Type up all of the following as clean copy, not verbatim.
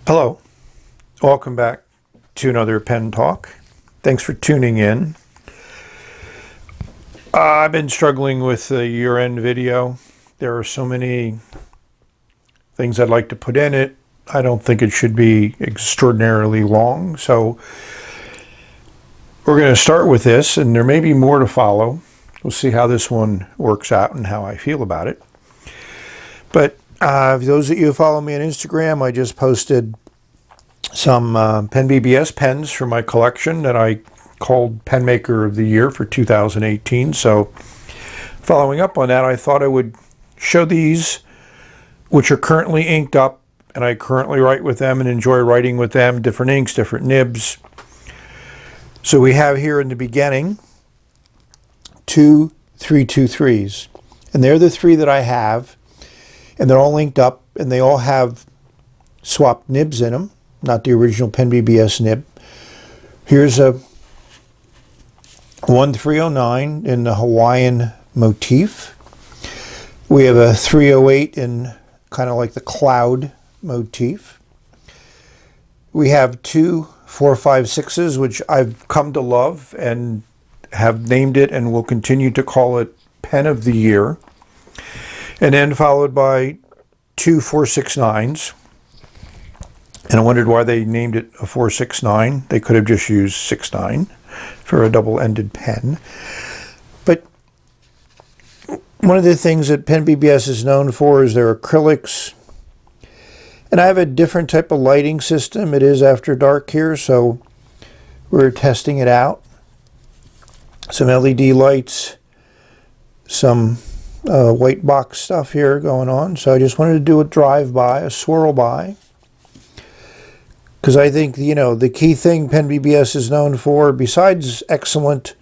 Hello, welcome back to another pen talk. Thanks for tuning in. I've been struggling with the year-end video. There are so many things I'd like to put in it. I don't think it should be extraordinarily long, so we're going to start with this, and there may be more to follow. We'll see how this one works out and how I feel about it. But for those of you who follow me on Instagram, I just posted some PENBBS pens for my collection that I called Pen Maker of the Year for 2018. So following up on that, I thought I would show these, which are currently inked up, and I currently write with them and enjoy writing with them, different inks, different nibs. So we have here in the beginning two 323s, and they're the three that I have. And they're all linked up, and they all have swapped nibs in them, not the original PENBBS nib. Here's a 1309 in the Hawaiian motif. We have a 308 in kind of like the cloud motif. We have two 456s, which I've come to love and have named it and will continue to call it Pen of the Year. And then followed by two 469s. And I wondered why they named it a 469. They could have just used 69 for a double-ended pen. But one of the things that PENBBS is known for is their acrylics. And I have a different type of lighting system. It is after dark here, so we're testing it out. Some LED lights, some white box stuff here going on. So I just wanted to do a drive-by, a swirl-by. Because I think, the key thing PENBBS is known for, besides excellent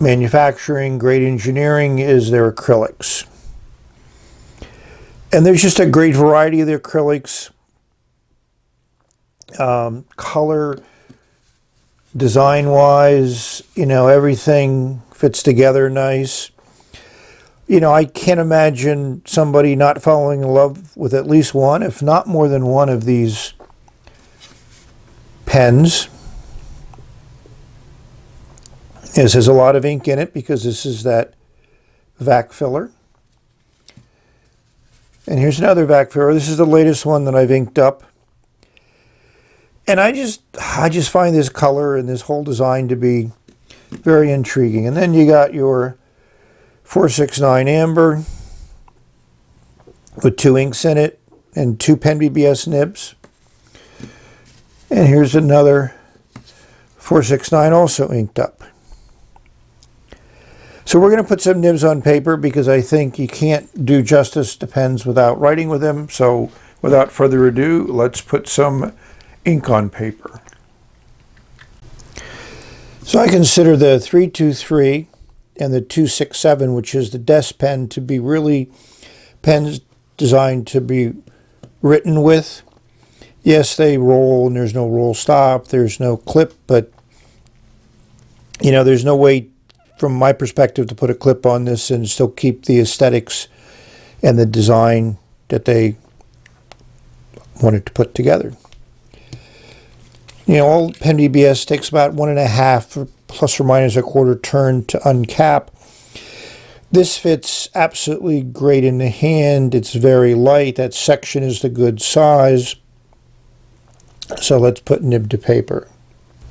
manufacturing, great engineering, is their acrylics. And there's just a great variety of the acrylics. Color, design-wise, everything fits together nice. I can't imagine somebody not falling in love with at least one, if not more than one of these pens. This has a lot of ink in it because this is that vac filler. And here's another vac filler. This is the latest one that I've inked up. And I just find this color and this whole design to be very intriguing. And then you got your 469 amber with two inks in it and two PENBBS nibs. And here's another 469 also inked up. So we're going to put some nibs on paper because I think you can't do justice to pens without writing with them. So without further ado, let's put some ink on paper. So I consider the 323 and the 267, which is the desk pen, to be really pens designed to be written with. Yes, they roll and there's no roll stop, there's no clip, but there's no way from my perspective to put a clip on this and still keep the aesthetics and the design that they wanted to put together. All PENBBS takes about 1.5 plus or minus a quarter turn to uncap. This fits absolutely great in the hand. It's very light. That section is the good size. So let's put nib to paper.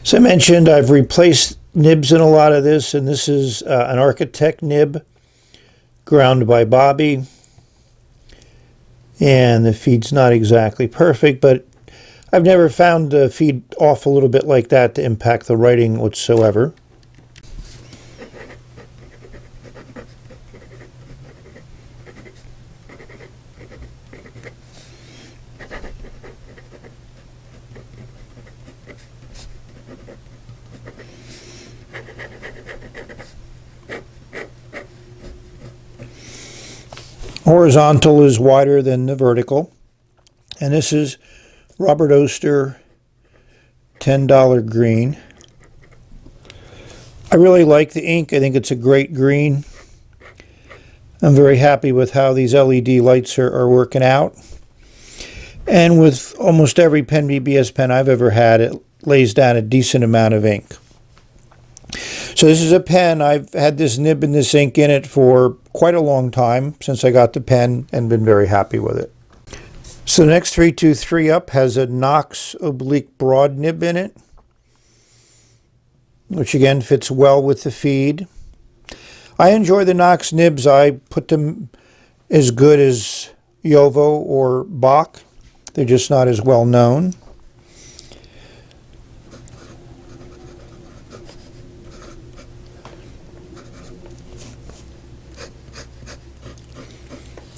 As I mentioned, I've replaced nibs in a lot of this, and this is an Architect nib ground by Bobby. And the feed's not exactly perfect, but I've never found the feed off a little bit like that to impact the writing whatsoever. Horizontal is wider than the vertical, and this is Robert Oster $10 green. I really like the ink. I think it's a great green. I'm very happy with how these LED lights are working out. And with almost every PENBBS pen I've ever had, it lays down a decent amount of ink. So this is a pen. I've had this nib and this ink in it for quite a long time since I got the pen and been very happy with it. So the next 323 up has a Knox oblique broad nib in it, which again fits well with the feed. I enjoy the Knox nibs. I put them as good as Jovo or Bach. They're just not as well known.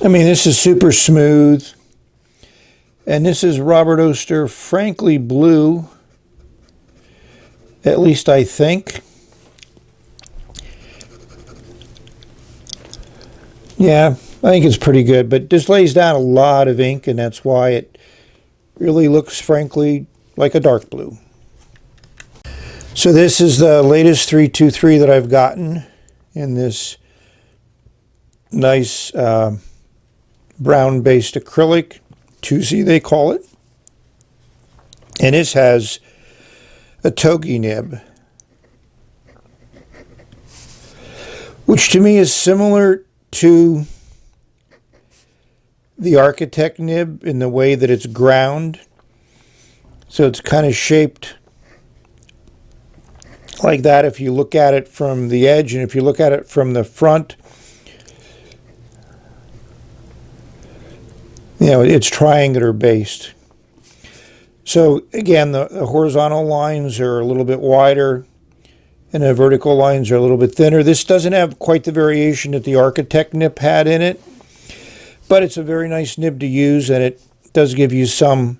I mean, this is super smooth. And this is Robert Oster Frankly Blue, at least I think. Yeah, I think it's pretty good, but this lays down a lot of ink, and that's why it really looks, frankly, like a dark blue. So this is the latest 323 that I've gotten in this nice brown-based acrylic, 2Z they call it. And this has a Togi nib, which to me is similar to the Architect nib in the way that it's ground. So it's kind of shaped like that if you look at it from the edge, and if you look at it from the front, you know, it's triangular based. So again, the horizontal lines are a little bit wider and the vertical lines are a little bit thinner. This doesn't have quite the variation that the Architect nib had in it, but it's a very nice nib to use, and it does give you some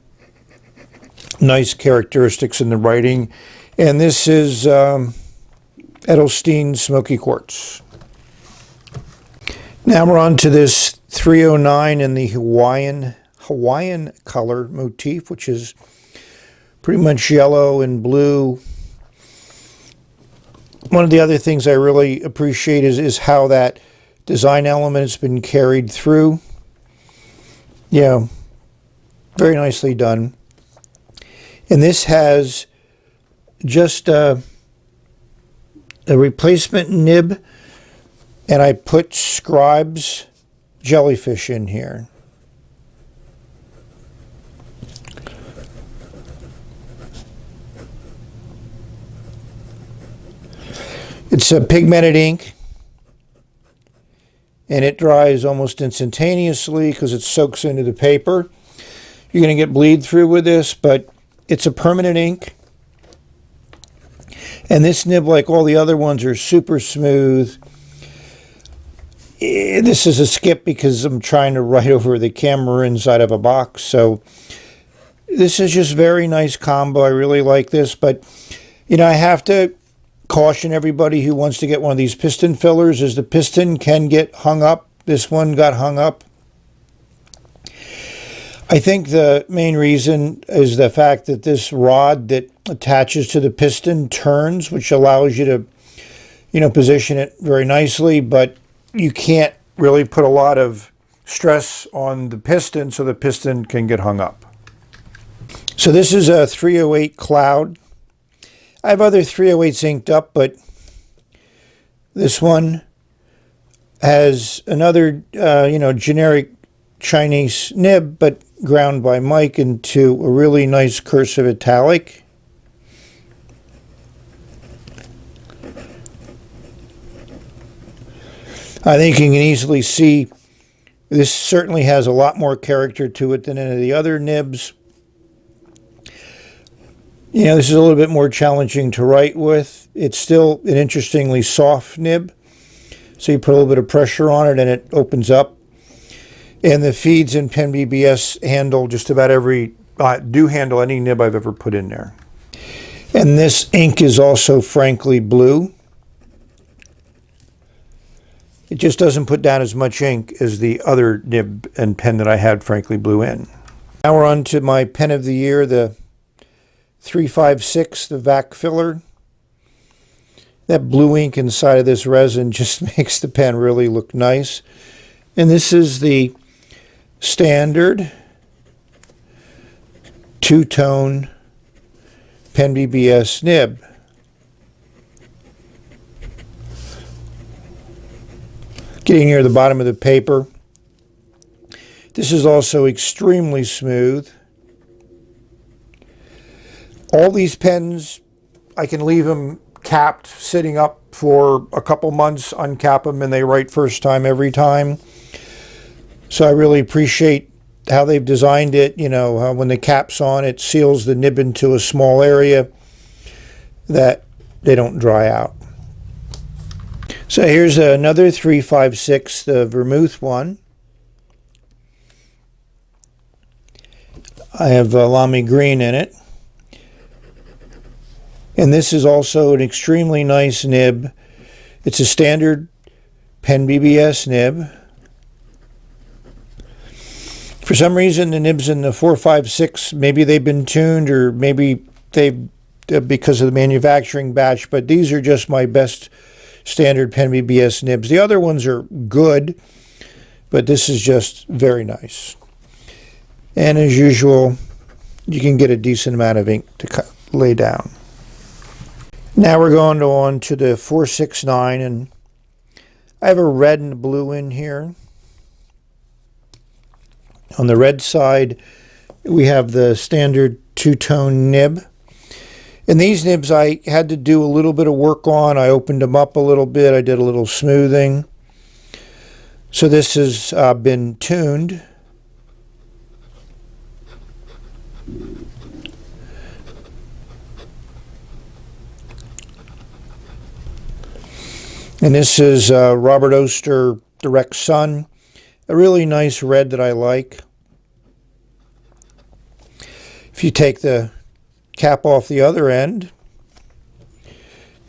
nice characteristics in the writing. And this is Edelstein Smoky Quartz. Now we're on to this 309 in the Hawaiian color motif, which is pretty much yellow and blue. One of the other things I really appreciate is how that design element has been carried through. Yeah, very nicely done. And this has just a replacement nib, and I put Scribe's jellyfish in here. It's a pigmented ink, and it dries almost instantaneously because it soaks into the paper. You're going to get bleed through with this, but it's a permanent ink. And this nib, like all the other ones, are super smooth. This is a skip because I'm trying to write over the camera inside of a box. So this is just very nice combo. I really like this, but you know, I have to caution everybody who wants to get one of these piston fillers, is the piston can get hung up. This one got hung up. I think the main reason is the fact that this rod that attaches to the piston turns, which allows you to, you know, position it very nicely, but you can't really put a lot of stress on the piston, so the piston can get hung up. So this is a 308 Cloud. I have other 308s inked up, but this one has another, you know, generic Chinese nib, but ground by Mike into a really nice cursive italic. I think you can easily see this certainly has a lot more character to it than any of the other nibs. You know, this is a little bit more challenging to write with. It's still an interestingly soft nib. So you put a little bit of pressure on it and it opens up. And the feeds in PENBBS handle just about do handle any nib I've ever put in there. And this ink is also Frankly Blue. It just doesn't put down as much ink as the other nib and pen that I had Frankly Blue in. Now we're on to my pen of the year, the 356, the vac filler. That blue ink inside of this resin just makes the pen really look nice. And this is the standard two-tone PENBBS nib. Getting near the bottom of the paper. This is also extremely smooth. All these pens, I can leave them capped, sitting up for a couple months, uncap them, and they write first time every time. So I really appreciate how they've designed it. You know, how when the cap's on, it seals the nib into a small area that they don't dry out. So here's another 356, the Vermouth one. I have Lamy green in it. And this is also an extremely nice nib. It's a standard PENBBS nib. For some reason, the nibs in the 456, maybe they've been tuned, or maybe they've because of the manufacturing batch, but these are just my best standard PENBBS nibs. The other ones are good, but this is just very nice. And as usual, you can get a decent amount of ink to lay down. Now we're going on to the 469, and I have a red and a blue in here. On the red side, we have the standard two-tone nib. And these nibs I had to do a little bit of work on. I opened them up a little bit. I did a little smoothing. So this has been tuned. And this is Robert Oster Direct Sun, a really nice red that I like. If you take the cap off the other end,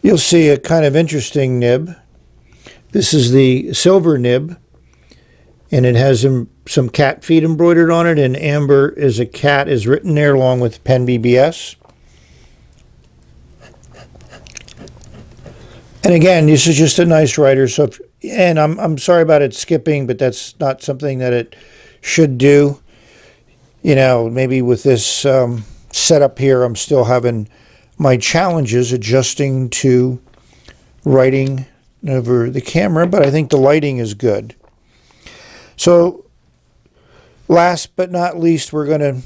you'll see a kind of interesting nib. This is the silver nib, and it has some cat feet embroidered on it, and amber is a cat is written there along with PENBBS. And again, this is just a nice writer. So, and I'm sorry about it skipping, but that's not something that it should do. You know, maybe with this setup here, I'm still having my challenges adjusting to writing over the camera, but I think the lighting is good. So, last but not least, we're going to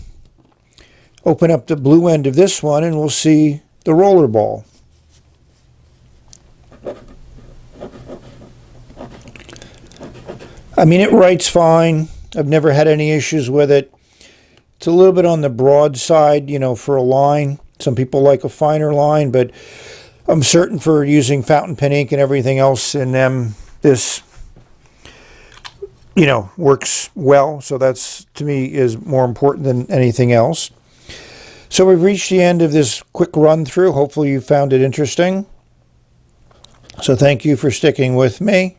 open up the blue end of this one, and we'll see the roller ball. I mean, it writes fine. I've never had any issues with it. It's a little bit on the broad side, you know, for a line. Some people like a finer line, but I'm certain for using fountain pen ink and everything else in them, this, you know, works well. So that's, to me, is more important than anything else. So we've reached the end of this quick run through. Hopefully you found it interesting. So thank you for sticking with me.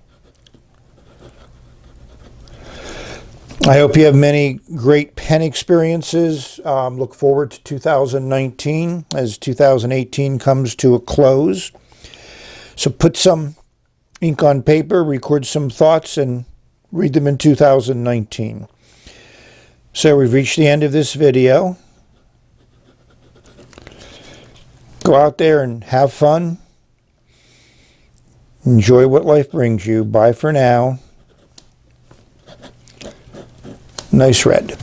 I hope you have many great pen experiences. Look forward to 2019 as 2018 comes to a close. So put some ink on paper, record some thoughts, and read them in 2019. So we've reached the end of this video. Go out there and have fun. Enjoy what life brings you. Bye for now. Nice red.